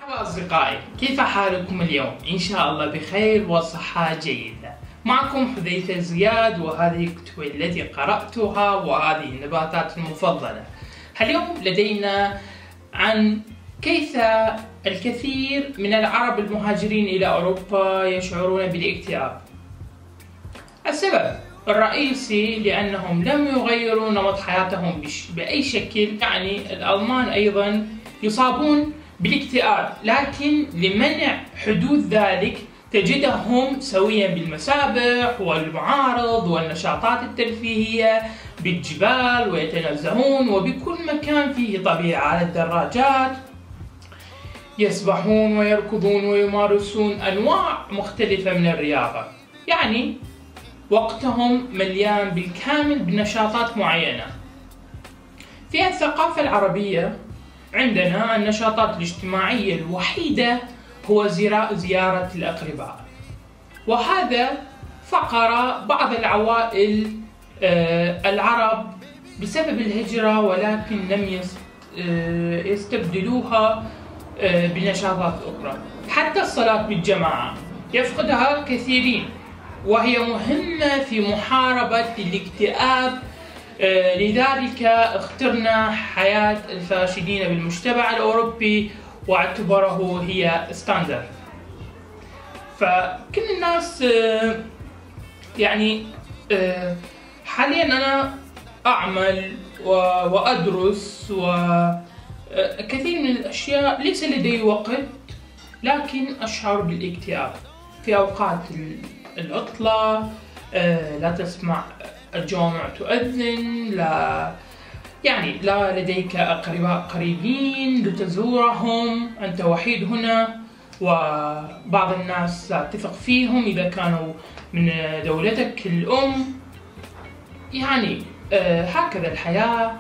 مرحبا أصدقائي، كيف حالكم اليوم؟ إن شاء الله بخير وصحة جيدة. معكم حذيفة زياد، وهذه الكتب التي قرأتها وهذه النباتات المفضلة. اليوم لدينا عن كيف الكثير من العرب المهاجرين إلى أوروبا يشعرون بالاكتئاب. السبب الرئيسي لأنهم لم يغيروا نمط حياتهم بأي شكل. يعني الألمان أيضا يصابون بالاكتئاب، لكن لمنع حدوث ذلك تجدهم سويا بالمسابح والمعارض والنشاطات الترفيهية بالجبال، ويتنزهون وبكل مكان فيه طبيعة. على الدراجات يسبحون ويركضون ويمارسون أنواع مختلفة من الرياضة. يعني وقتهم مليان بالكامل بنشاطات معينة. في الثقافة العربية عندنا النشاطات الاجتماعية الوحيدة هو زيارة الأقرباء، وهذا فقر بعض العوائل العرب بسبب الهجرة، ولكن لم يستبدلوها بنشاطات أخرى. حتى الصلاة بالجماعة يفقدها كثيرين، وهي مهمة في محاربة الاكتئاب. لذلك اخترنا حياة الفاشلين بالمجتمع الأوروبي واعتبره هي ستاندرد. فكل الناس يعني حاليا أنا أعمل وأدرس وكثير من الأشياء ليس لدي وقت، لكن أشعر بالاكتئاب في أوقات العطلة. لا تسمع الجوامع تؤذن، لا لديك أقرباء قريبين لتزورهم، أنت وحيد هنا، وبعض الناس لا تثق فيهم إذا كانوا من دولتك الأم. يعني هكذا الحياة.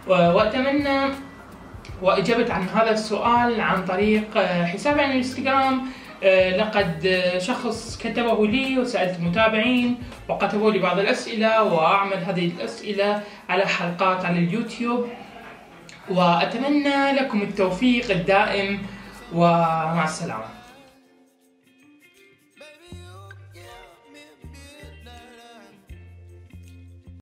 وأتمنى وإجابة عن هذا السؤال عن طريق حسابي على الانستغرام. لقد شخص كتبه لي وسألت المتابعين وكتبوا لي بعض الأسئلة، وأعمل هذه الأسئلة على حلقات على اليوتيوب. وأتمنى لكم التوفيق الدائم، ومع السلامة.